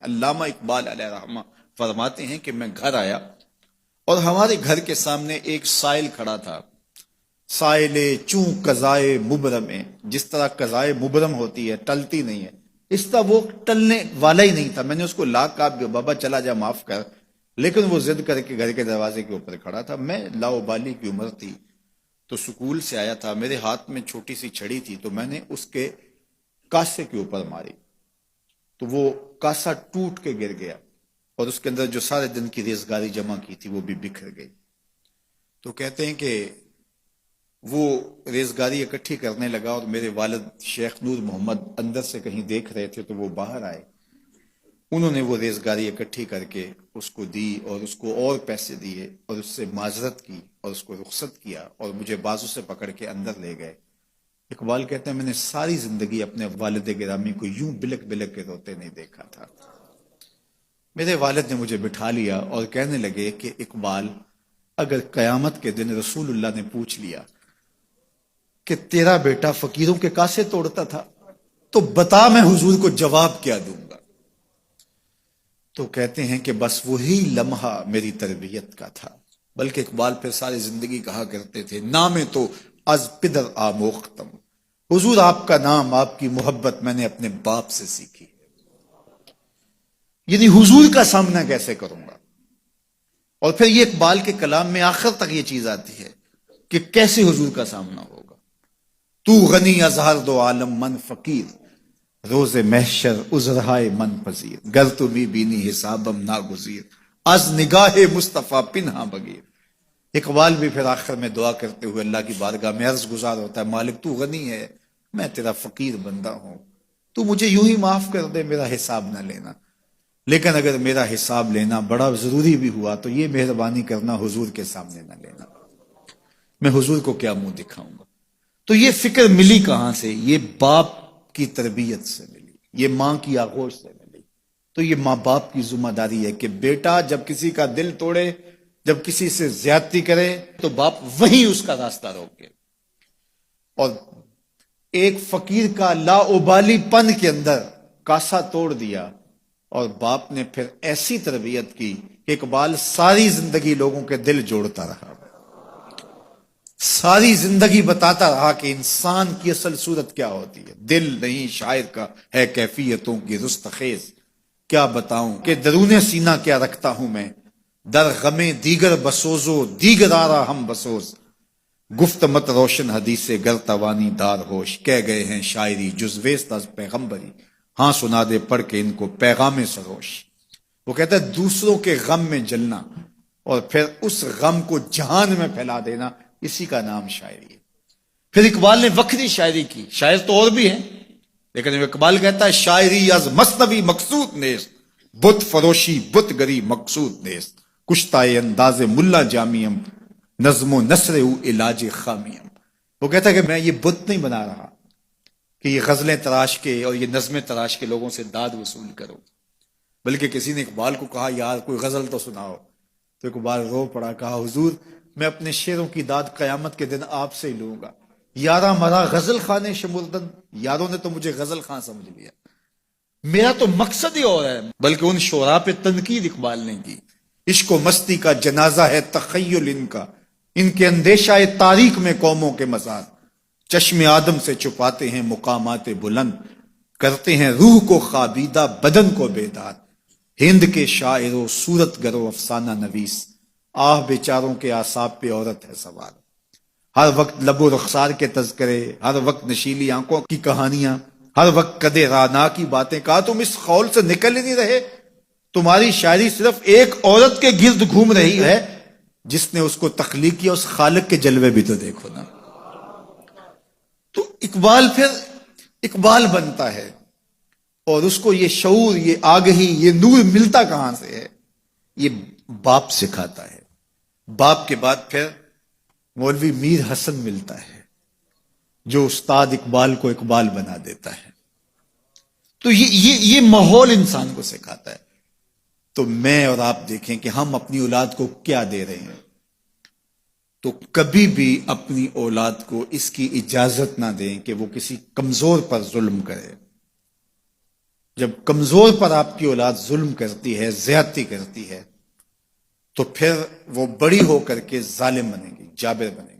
علامہ اقبال علیہ رحمہ فرماتے ہیں کہ میں گھر آیا اور ہمارے گھر کے سامنے ایک سائل کھڑا تھا. سائل چوں قضائے مبرم ہے، جس طرح قضائے مبرم ہوتی ہے، ٹلتی نہیں ہے، اس طرح وہ ٹلنے والا ہی نہیں تھا. میں نے اس کو لا کہا بابا چلا جا، معاف کر، لیکن وہ ضد کر کے گھر کے دروازے کے اوپر کھڑا تھا. میں لاؤبالی کی عمر تھی تو سکول سے آیا تھا، میرے ہاتھ میں چھوٹی سی چھڑی تھی تو میں نے اس کے کاسے کے اوپر ماری تو وہ کاسا ٹوٹ کے گر گیا اور اس کے اندر جو سارے دن کی ریزگاری جمع کی تھی وہ بھی بکھر گئی. تو کہتے ہیں کہ وہ ریزگاری اکٹھی کرنے لگا اور میرے والد شیخ نور محمد اندر سے کہیں دیکھ رہے تھے تو وہ باہر آئے. انہوں نے وہ ریزگاری اکٹھی کر کے اس کو دی اور اس کو اور پیسے دیے اور اس سے معذرت کی اور اس کو رخصت کیا اور مجھے بازو سے پکڑ کے اندر لے گئے. اقبال کہتے ہیں میں نے ساری زندگی اپنے والد گرامی کو یوں بلک بلک کے روتے نہیں دیکھا تھا. میرے والد نے مجھے بٹھا لیا اور کہنے لگے کہ اقبال، اگر قیامت کے دن رسول اللہ نے پوچھ لیا کہ تیرا بیٹا فقیروں کے کاسے توڑتا تھا تو بتا میں حضور کو جواب کیا دوں گا. تو کہتے ہیں کہ بس وہی لمحہ میری تربیت کا تھا. بلکہ اقبال پھر ساری زندگی کہا کرتے تھے نام تو از پدر آموختم، حضور آپ کا نام، آپ کی محبت میں نے اپنے باپ سے سیکھی. یعنی حضور کا سامنا کیسے کروں گا. اور پھر یہ اقبال کے کلام میں آخر تک یہ چیز آتی ہے کہ کیسے حضور کا سامنا ہوگا. تو غنی از ہر دو عالم من فقیر، روز محشر عذرہائے من پذیر، گر تو بھی بینی حسابم ناگزیر، از نگاہ مصطفیٰ پنہا بغیر. اقبال بھی پھر آخر میں دعا کرتے ہوئے اللہ کی بارگاہ میں عرض گزار ہوتا ہے، مالک تو غنی ہے، میں تیرا فقیر بندہ ہوں، تو مجھے یوں ہی معاف کر دے، میرا حساب نہ لینا. لیکن اگر میرا حساب لینا بڑا ضروری بھی ہوا تو یہ مہربانی کرنا حضور کے سامنے نہ لینا، میں حضور کو کیا منہ دکھاؤں گا. تو یہ فکر ملی کہاں سے؟ یہ باپ کی تربیت سے ملی، یہ ماں کی آغوش سے ملی. تو یہ ماں باپ کی ذمہ داری ہے کہ بیٹا جب کسی کا دل توڑے، جب کسی سے زیادتی کرے تو باپ وہیں اس کا راستہ روکے. اور ایک فقیر کا لاؤبالی پن کے اندر کاسا توڑ دیا اور باپ نے پھر ایسی تربیت کی کہ اقبال ساری زندگی لوگوں کے دل جوڑتا رہا، ساری زندگی بتاتا رہا کہ انسان کی اصل صورت کیا ہوتی ہے. دل نہیں شاعر کا ہے کیفیتوں کی رستخیز، کیا بتاؤں کہ درون سینہ کیا رکھتا ہوں میں، در غم دیگر بسوزو دیگر آرا ہم بسوز، گفت مت روشن حدیث گر توانی دار ہوش، کہہ گئے ہیں شاعری جزویست از پیغمبری، ہاں سنا دے پڑھ کے ان کو پیغام سروش. وہ کہتا ہے دوسروں کے غم میں جلنا اور پھر اس غم کو جہان میں پھیلا دینا، اسی کا نام شاعری ہے. پھر اقبال نے وکری شاعری کی، شاعر تو اور بھی ہیں لیکن اقبال کہتا ہے شاعری از مصنوی مقصود نیست، بت فروشی بت گری مقصود نیست، کشتائے انداز ملا جامیم، نظم و نثر او علاج خامیم. وہ کہتا ہے کہ میں یہ بت نہیں بنا رہا کہ یہ غزلیں تراش کے اور یہ نظمیں تراش کے لوگوں سے داد وصول کرو. بلکہ کسی نے اقبال کو کہا یار کوئی غزل تو سناؤ، تو اقبال رو پڑا، کہا حضور میں اپنے شعروں کی داد قیامت کے دن آپ سے ہی لوں گا. یارا مرا غزل خانے شمردن، یاروں نے تو مجھے غزل خان سمجھ لیا، میرا تو مقصد ہی اور ہے. بلکہ ان شعراء پہ تنقید اقبال نے کی، عشق و مستی کا جنازہ ہے تخیل ان کا، ان کے اندیشہ تاریخ میں قوموں کے مزار، چشم آدم سے چھپاتے ہیں مقامات بلند، کرتے ہیں روح کو خوابیدہ بدن کو بیدار. ہند کے شاعر و صورت گر و افسانہ نویس، آہ بیچاروں کے اعصاب پہ عورت ہے سوار. ہر وقت لب و رخسار کے تذکرے، ہر وقت نشیلی آنکھوں کی کہانیاں، ہر وقت قد رانا کی باتیں. کہا تم اس خول سے نکل ہی نہیں رہے، تمہاری شاعری صرف ایک عورت کے گرد گھوم رہی ہے جس نے اس کو تخلیق کیا، اس خالق کے جلوے بھی تو دیکھو نا. تو اقبال پھر اقبال بنتا ہے اور اس کو یہ شعور، یہ آگہی، یہ نور ملتا کہاں سے ہے؟ یہ باپ سکھاتا ہے. باپ کے بعد پھر مولوی میر حسن ملتا ہے جو استاد اقبال کو اقبال بنا دیتا ہے. تو یہ ماحول انسان کو سکھاتا ہے. تو میں اور آپ دیکھیں کہ ہم اپنی اولاد کو کیا دے رہے ہیں. تو کبھی بھی اپنی اولاد کو اس کی اجازت نہ دیں کہ وہ کسی کمزور پر ظلم کرے. جب کمزور پر آپ کی اولاد ظلم کرتی ہے، زیادتی کرتی ہے، تو پھر وہ بڑی ہو کر کے ظالم بنے گی، جابر بنے گی۔